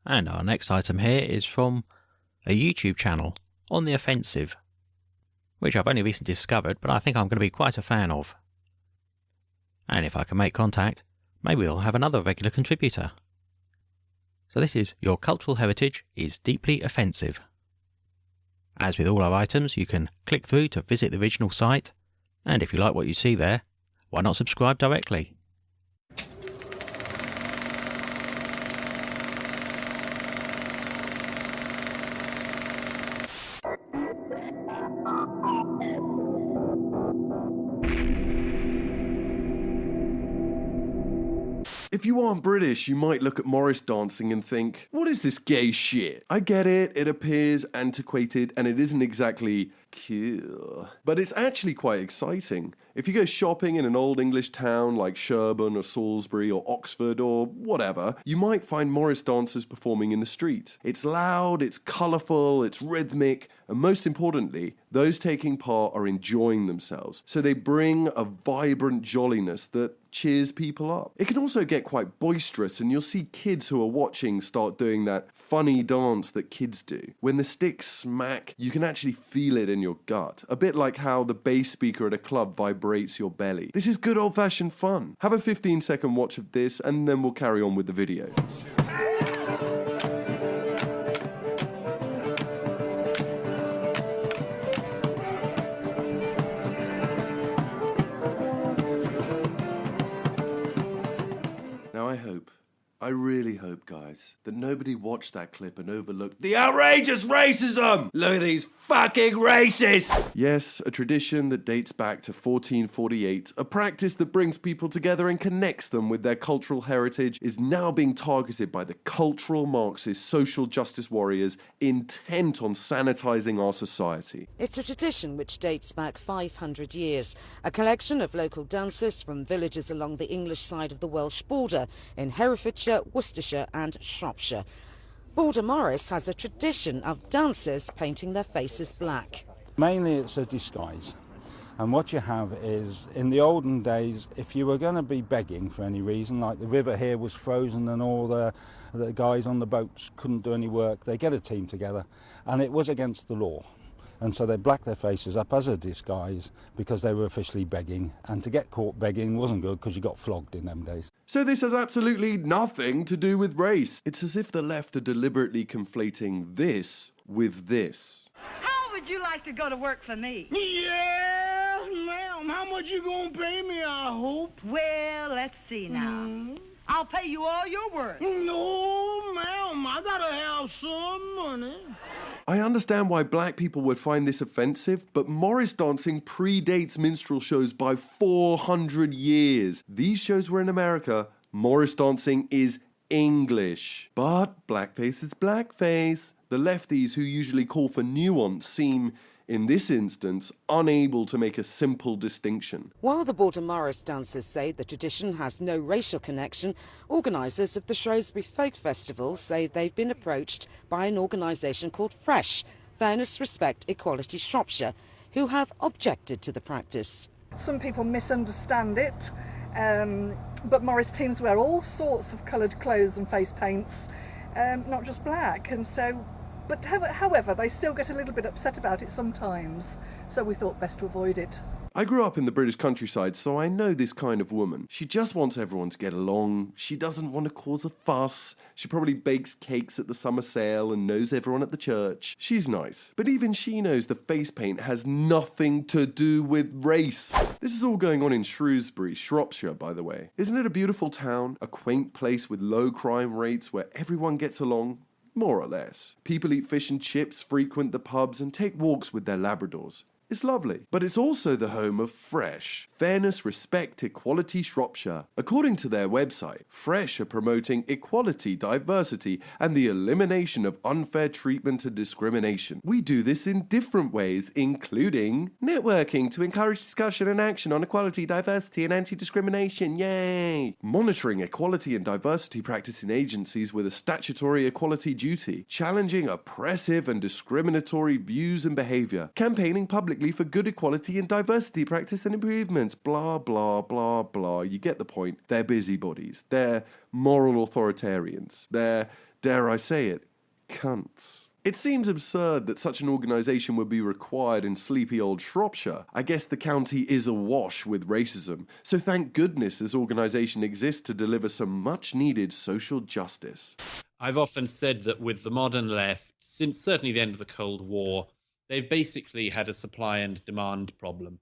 And our next item here is from a YouTube channel, On the Offensive, which I've only recently discovered, but I think I'm going to be quite a fan of. And if I can make contact, maybe we'll have another regular contributor. So this is Your Cultural Heritage is Deeply Offensive. As with all our items, you can click through to visit the original site, and if you like what you see there, why not subscribe directly? If you aren't British, you might look at Morris dancing and think, what is this gay shit? I get it, it appears antiquated and it isn't exactly cool, but it's actually quite exciting. If you go shopping in an old English town like Sherborne or Salisbury or Oxford or whatever, you might find Morris dancers performing in the street. It's loud, it's colourful, it's rhythmic, and most importantly, those taking part are enjoying themselves. So they bring a vibrant jolliness that cheers people up. It can also get quite boisterous, and you'll see kids who are watching start doing that funny dance that kids do. When the sticks smack, you can actually feel it in your gut. A bit like how the bass speaker at a club vibrates your belly. This is good old-fashioned fun. Have a 15-second watch of this, and then we'll carry on with the video. I really hope, guys, that nobody watched that clip and overlooked the outrageous racism! Look at these fucking racists! Yes, a tradition that dates back to 1448, a practice that brings people together and connects them with their cultural heritage, is now being targeted by the cultural Marxist social justice warriors intent on sanitizing our society. It's a tradition which dates back 500 years, a collection of local dances from villages along the English side of the Welsh border in Herefordshire, Worcestershire and Shropshire. Border Morris has a tradition of dancers painting their faces black. Mainly it's a disguise, and what you have is, in the olden days, if you were going to be begging for any reason, like the river here was frozen and all the guys on the boats couldn't do any work, they get a team together, and it was against the law. And so they blacked their faces up as a disguise because they were officially begging. And to get caught begging wasn't good because you got flogged in them days. So this has absolutely nothing to do with race. It's as if the left are deliberately conflating this with this. How would you like to go to work for me? Yes, ma'am. How much you gonna pay me, I hope? Well, let's see now. I'll pay you all your worth. No, ma'am. I gotta have some money. I understand why black people would find this offensive, but Morris dancing predates minstrel shows by 400 years. These shows were in America. Morris dancing is English. But blackface is blackface. The lefties, who usually call for nuance, seem, in this instance, unable to make a simple distinction. While the Border Morris dancers say the tradition has no racial connection, organisers of the Shrewsbury Folk Festival say they've been approached by an organisation called FRESH, Fairness, Respect, Equality Shropshire, who have objected to the practice. Some people misunderstand it, but Morris teams wear all sorts of coloured clothes and face paints, not just black, and so... But however, they still get a little bit upset about it sometimes, so we thought best to avoid it. I grew up in the British countryside, so I know this kind of woman. She just wants everyone to get along. She doesn't want to cause a fuss. She probably bakes cakes at the summer sale and knows everyone at the church. She's nice. But even she knows the face paint has nothing to do with race. This is all going on in Shrewsbury, Shropshire, by the way. Isn't it a beautiful town? A quaint place with low crime rates where everyone gets along? More or less. People eat fish and chips, frequent the pubs, and take walks with their Labradors. It's lovely. But it's also the home of FRESH, Fairness, Respect, Equality Shropshire. According to their website, FRESH are promoting equality, diversity, and the elimination of unfair treatment and discrimination. We do this in different ways, including networking to encourage discussion and action on equality, diversity, and anti-discrimination. Yay! Monitoring equality and diversity practice in agencies with a statutory equality duty. Challenging oppressive and discriminatory views and behaviour. Campaigning publicly for good equality and diversity practice and improvements. Blah, blah, blah, blah. You get the point. They're busybodies. They're moral authoritarians. They're dare I say it, cunts. It seems absurd that such an organisation would be required in sleepy old Shropshire. I guess the county is awash with racism, so thank goodness this organisation exists to deliver some much-needed social justice. I've often said that with the modern left, since certainly the end of the Cold War, they've basically had a supply and demand problem.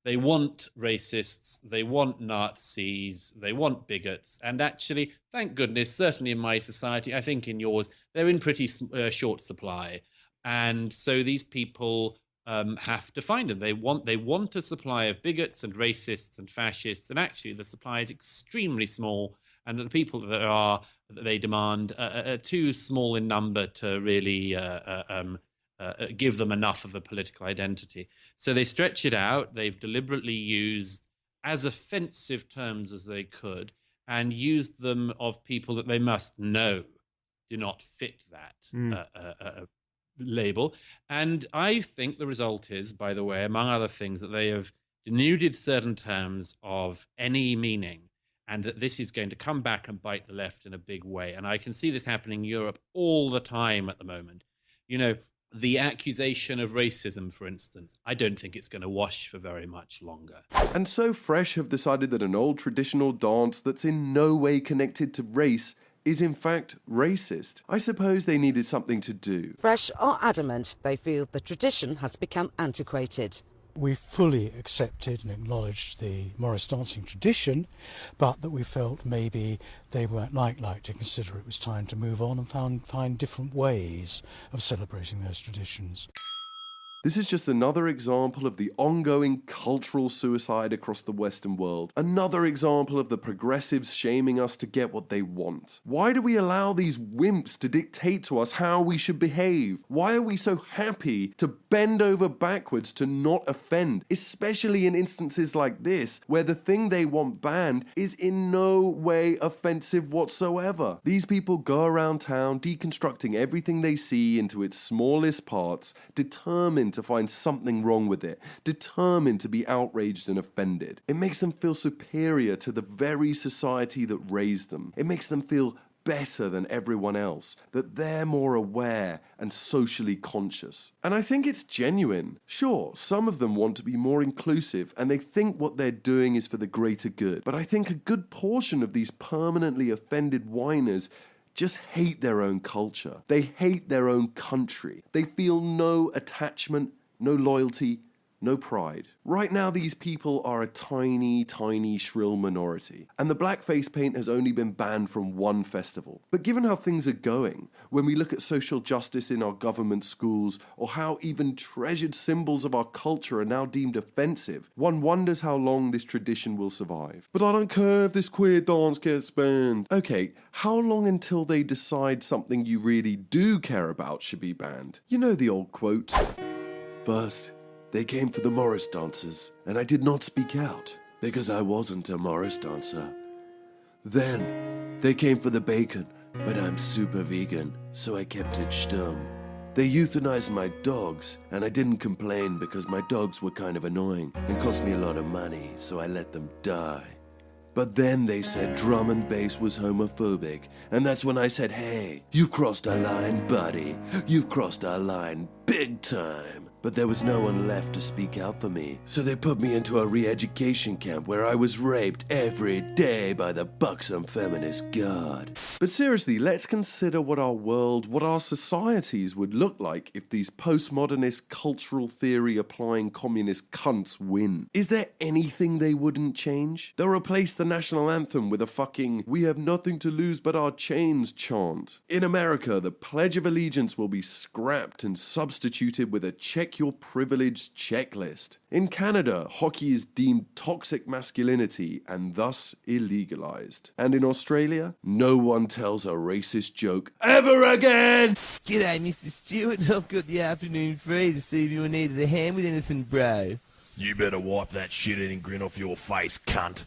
They want racists, they want Nazis, they want bigots, and actually, thank goodness, certainly in my society, I think in yours, they're in pretty short supply. And so these people have to find them. They want a supply of bigots and racists and fascists, and actually the supply is extremely small, and the people that they demand are too small in number to really give them enough of a political identity. So they stretch it out. They've deliberately used as offensive terms as they could, and used them of people that they must know do not fit that label. And I think the result is, by the way, among other things, that they have denuded certain terms of any meaning, and that this is going to come back and bite the left in a big way. And I can see this happening in Europe all the time at the moment. You know, the accusation of racism, for instance, I don't think it's going to wash for very much longer. And so Fresh have decided that an old traditional dance that's in no way connected to race is in fact racist. I suppose they needed something to do. Fresh are adamant they feel the tradition has become antiquated. We fully accepted and acknowledged the Morris dancing tradition, but that we felt maybe they weren't like to consider it was time to move on and find different ways of celebrating those traditions. This is just another example of the ongoing cultural suicide across the Western world. Another example of the progressives shaming us to get what they want. Why do we allow these wimps to dictate to us how we should behave? Why are we so happy to bend over backwards to not offend, especially in instances like this, where the thing they want banned is in no way offensive whatsoever? These people go around town deconstructing everything they see into its smallest parts, determined to find something wrong with it, determined to be outraged and offended. It makes them feel superior to the very society that raised them. It makes them feel better than everyone else, that they're more aware and socially conscious. And I think it's genuine. Sure, some of them want to be more inclusive and they think what they're doing is for the greater good, but I think a good portion of these permanently offended whiners just hate their own culture. They hate their own country. They feel no attachment, no loyalty, no pride. Right now, these people are a tiny, tiny, shrill minority, and the blackface paint has only been banned from one festival. But given how things are going, when we look at social justice in our government schools, or how even treasured symbols of our culture are now deemed offensive, one wonders how long this tradition will survive. But I don't care if this queer dance gets banned. Okay, how long until they decide something you really do care about should be banned? You know the old quote, "First, they came for the Morris dancers, and I did not speak out, because I wasn't a Morris dancer. Then, they came for the bacon, but I'm super vegan, so I kept it stum. They euthanized my dogs, and I didn't complain because my dogs were kind of annoying and cost me a lot of money, so I let them die. But then they said drum and bass was homophobic, and that's when I said, hey, you've crossed our line, buddy. You've crossed our line big time. But there was no one left to speak out for me, so they put me into a re-education camp where I was raped every day by the buxom feminist god." But seriously, let's consider what our world, what our societies would look like if these postmodernist cultural theory applying communist cunts win. Is there anything they wouldn't change? They'll replace the national anthem with a fucking "we have nothing to lose but our chains" chant. In America, the Pledge of Allegiance will be scrapped and substituted with a check your privilege checklist. In Canada, hockey is deemed toxic masculinity and thus illegalized. And in Australia, no one tells a racist joke ever again! G'day, Mr. Stewart. I've got the afternoon free to see if you needed a hand with anything, bro. You better wipe that shit-eating grin off your face, cunt.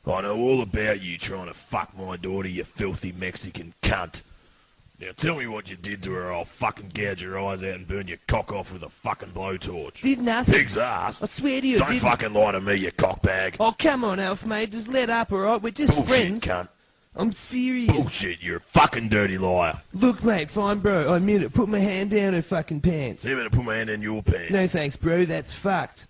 I know all about you trying to fuck my daughter, you filthy Mexican cunt. Now tell me what you did to her, or I'll fucking gouge your eyes out and burn your cock off with a fucking blowtorch. Did nothing. Pig's ass. I swear to you, Don't fucking lie to me, you cockbag. Oh, come on, Alf, mate. Just let up, all right? We're just Bullshit, friends. cunt. I'm serious. Bullshit, you're a fucking dirty liar. Look, mate, fine, bro. I admit it. Put my hand down her fucking pants. You better put my hand in your pants. No thanks, bro. That's fucked.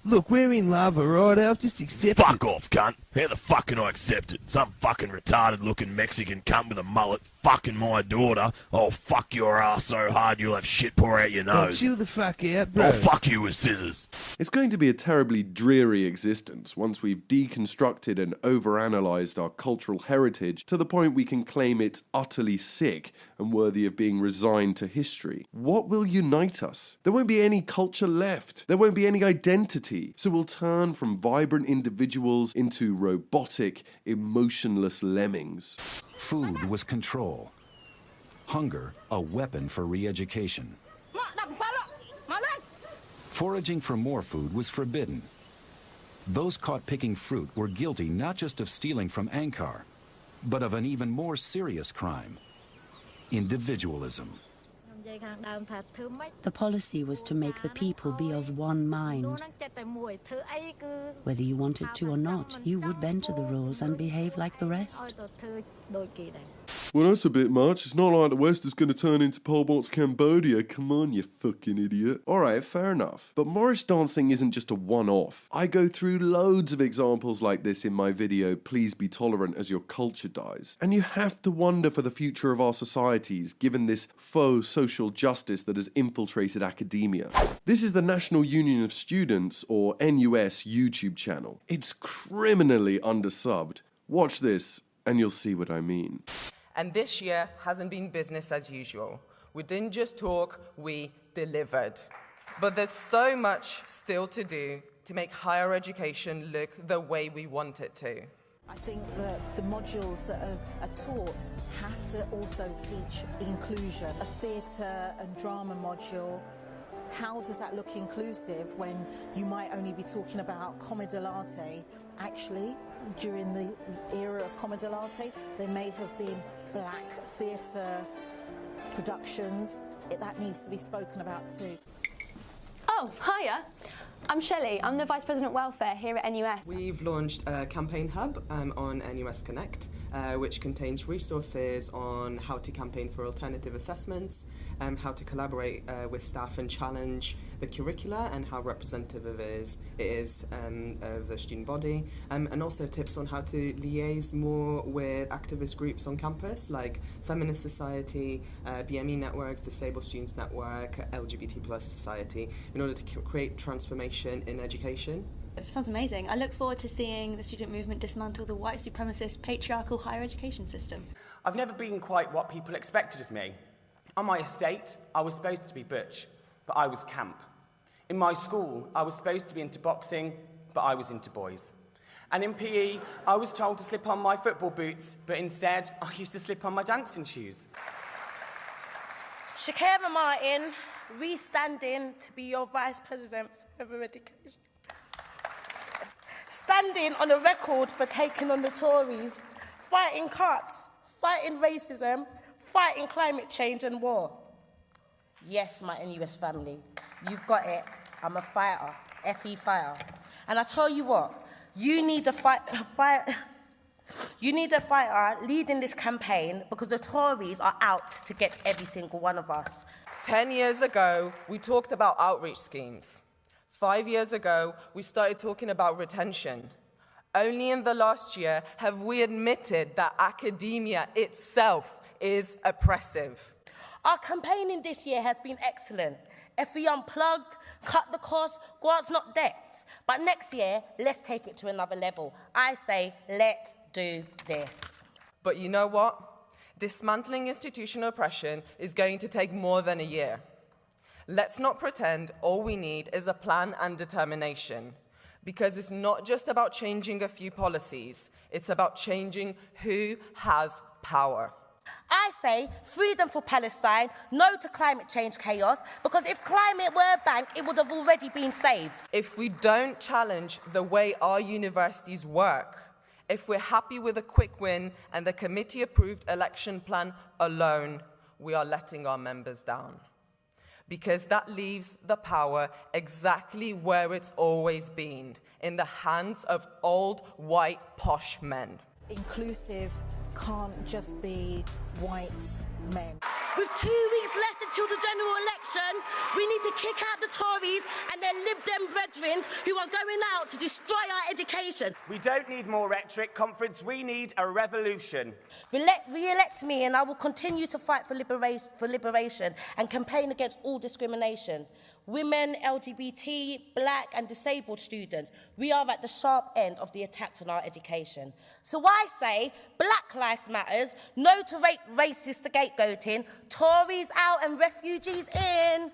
Look, we're in love, alright? I'll just accept Fuck off, cunt. How the fuck can I accept it? Some fucking retarded-looking Mexican cunt with a mullet fucking my daughter. I'll fuck your ass so hard you'll have shit pour out your nose. Chill the fuck out, bro. I'll fuck you with scissors. It's going to be a terribly dreary existence once we've deconstructed and overanalyzed our cultural heritage to the point we can claim it utterly sick and worthy of being resigned to history. What will unite us? There won't be any culture left. There won't be any identity. So we'll turn from vibrant individuals into robotic, emotionless lemmings. Food was control. Hunger, a weapon for re-education. Foraging for more food was forbidden. Those caught picking fruit were guilty not just of stealing from Ankar, but of an even more serious crime: individualism. The policy was to make the people be of one mind. Whether you wanted to or not, you would bend to the rules and behave like the rest. Well, that's a bit much. It's not like the West is going to turn into Pol Pot's Cambodia. Come on, you fucking idiot. Alright, fair enough. But Morris dancing isn't just a one-off. I go through loads of examples like this in my video, Please Be Tolerant as Your Culture Dies. And you have to wonder for the future of our societies, given this faux social justice that has infiltrated academia. This is the National Union of Students, or NUS, YouTube channel. It's criminally undersubbed. Watch this, and you'll see what I mean. And this year hasn't been business as usual. We didn't just talk, we delivered. But there's so much still to do to make higher education look the way we want it to. I think that the modules that are taught have to also teach inclusion. A theatre and drama module, how does that look inclusive when you might only be talking about commedia dell'arte? Actually, during the era of commedia dell'arte, there may have been black theatre productions. That needs to be spoken about too. Oh, hiya. I'm Shelley. I'm the Vice President Welfare here at NUS. We've launched a campaign hub on NUS Connect, which contains resources on how to campaign for alternative assessments, how to collaborate with staff and challenge the curricula and how representative it is of the student body, and also tips on how to liaise more with activist groups on campus like Feminist Society, BME Networks, Disabled Students Network, LGBT Plus Society, in order to create transformation in education. It sounds amazing. I look forward to seeing the student movement dismantle the white supremacist patriarchal higher education system. I've never been quite what people expected of me. On my estate, I was supposed to be butch, but I was camp. In my school, I was supposed to be into boxing, but I was into boys. And in PE, I was told to slip on my football boots, but instead, I used to slip on my dancing shoes. Shakira Martin, re-standing to be your Vice President for Further Education. Standing on a record for taking on the Tories, fighting cuts, fighting racism, fighting climate change and war. Yes, my NUS family, you've got it. I'm a fighter, FE fighter. And I tell you what, you need a fighter leading this campaign because the Tories are out to get every single one of us. 10 years ago, we talked about outreach schemes. 5 years ago, we started talking about retention. Only in the last year have we admitted that academia itself is oppressive. Our campaigning this year has been excellent. FE unplugged, cut the cost, grants not debts. But next year, let's take it to another level. I say, let's do this. But you know what? Dismantling institutional oppression is going to take more than a year. Let's not pretend all we need is a plan and determination, because it's not just about changing a few policies, it's about changing who has power. I say freedom for Palestine, no to climate change chaos, because if climate were a bank, it would have already been saved. If we don't challenge the way our universities work, if we're happy with a quick win and the committee-approved election plan alone, we are letting our members down. Because that leaves the power exactly where it's always been, in the hands of old, white, posh men. Inclusive can't just be white men. With 2 weeks left until the general election, we need to kick out the Tories and their Lib Dem brethren who are going out to destroy our education. We don't need more rhetoric, conference. We need a revolution. Re-elect me and I will continue to fight for liberation and campaign against all discrimination. Women, LGBT, black and disabled students, we are at the sharp end of the attacks on our education. So I say, Black Lives Matters, no to racist scapegoating, Tories out and refugees in.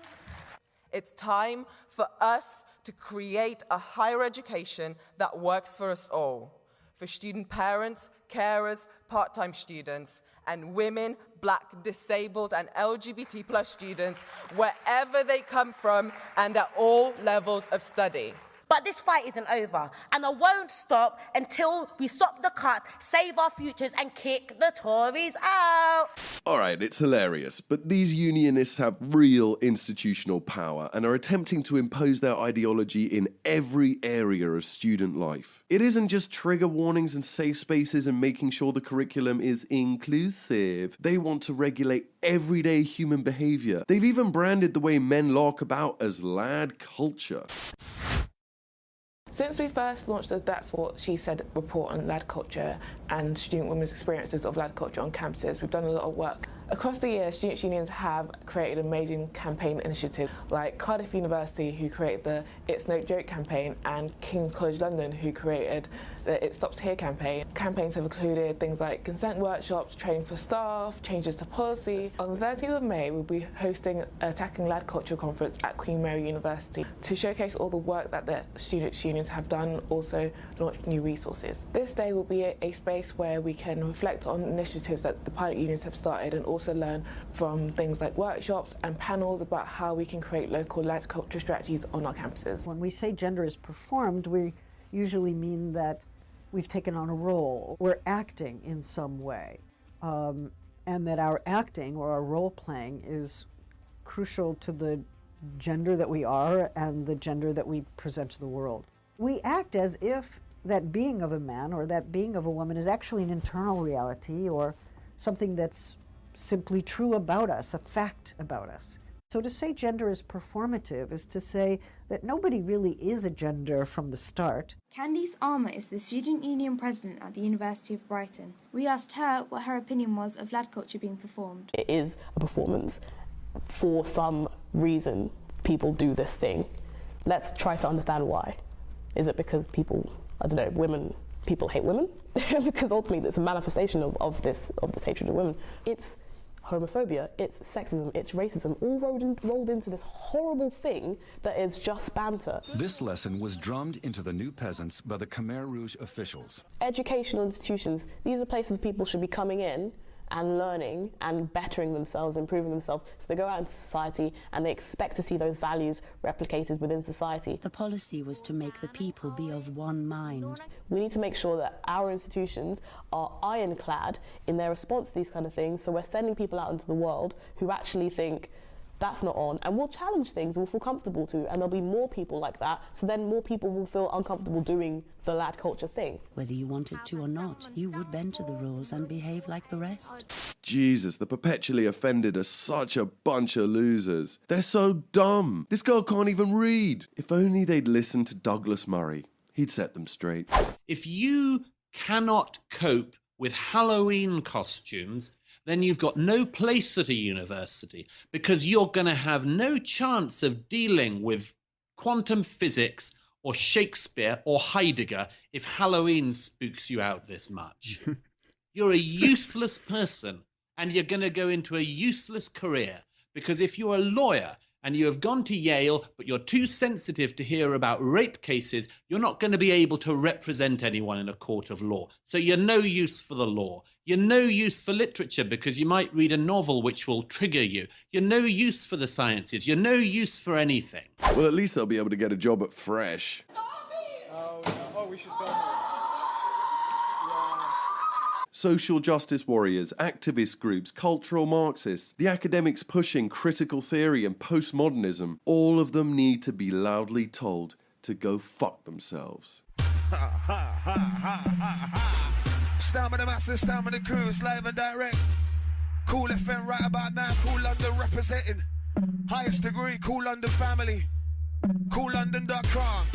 It's time for us to create a higher education that works for us all, for student parents, carers, part-time students, and women, black, disabled, and LGBT plus students, wherever they come from and at all levels of study. But this fight isn't over, and I won't stop until we stop the cut, save our futures, and kick the Tories out. Alright, it's hilarious, but these unionists have real institutional power and are attempting to impose their ideology in every area of student life. It isn't just trigger warnings and safe spaces and making sure the curriculum is inclusive. They want to regulate everyday human behaviour. They've even branded the way men lark about as lad culture. Since we first launched the That's What She Said report on lad culture and student women's experiences of lad culture on campuses, we've done a lot of work. Across the year, students' unions have created amazing campaign initiatives like Cardiff University, who created the It's No Joke campaign, and King's College London, who created the It Stops Here campaign. Campaigns have included things like consent workshops, training for staff, changes to policy. On the 13th of May, we'll be hosting a Tackling Lad Culture conference at Queen Mary University to showcase all the work that the students' unions have done, also launch new resources. This day will be a space where we can reflect on initiatives that the pilot unions have started and also learn from things like workshops and panels about how we can create local lad culture strategies on our campuses. When we say gender is performed, we usually mean that we've taken on a role. We're acting in some way, and that our acting or our role playing is crucial to the gender that we are and the gender that we present to the world. We act as if that being of a man or that being of a woman is actually an internal reality or something that's simply true about us, a fact about us. So to say gender is performative is to say that nobody really is a gender from the start. Candice Armour is the student union president at the University of Brighton. We asked her what her opinion was of lad culture being performed. It is a performance. For some reason, people do this thing. Let's try to understand why. Is it because people, I don't know, people hate women? Because ultimately it's a manifestation of this hatred of women. It's homophobia, it's sexism, it's racism, all rolled into this horrible thing that is just banter. This lesson was drummed into the New Peasants by the Khmer Rouge officials. Educational institutions, these are places people should be coming in and learning and bettering themselves, improving themselves. So they go out into society and they expect to see those values replicated within society. The policy was to make the people be of one mind. We need to make sure that our institutions are ironclad in their response to these kind of things, so we're sending people out into the world who actually think that's not on, and we'll challenge things we'll feel comfortable to, and there'll be more people like that, so then more people will feel uncomfortable doing the lad culture thing. Whether you wanted to or not, you would bend to the rules and behave like the rest. Jesus, the perpetually offended are such a bunch of losers. They're so dumb. This girl can't even read. If only they'd listened to Douglas Murray. He'd set them straight. If you cannot cope with Halloween costumes, then you've got no place at a university, because you're going to have no chance of dealing with quantum physics or Shakespeare or Heidegger if Halloween spooks you out this much. You're a useless person, and you're going to go into a useless career, because if you're a lawyer and you have gone to Yale, but you're too sensitive to hear about rape cases, you're not going to be able to represent anyone in a court of law. So you're no use for the law. You're no use for literature, because you might read a novel which will trigger you. You're no use for the sciences. You're no use for anything. Well, at least they'll be able to get a job at Fresh. Oh, we should film it. Social justice warriors, activist groups, cultural Marxists, the academics pushing critical theory and postmodernism, all of them need to be loudly told to go fuck themselves. Stand with the masses, stand with the crews, live and direct. Cool FM right about now, Cool London representing. Highest degree, Cool London family. CoolLondon.com.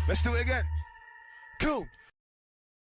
Let's do it again. Cool.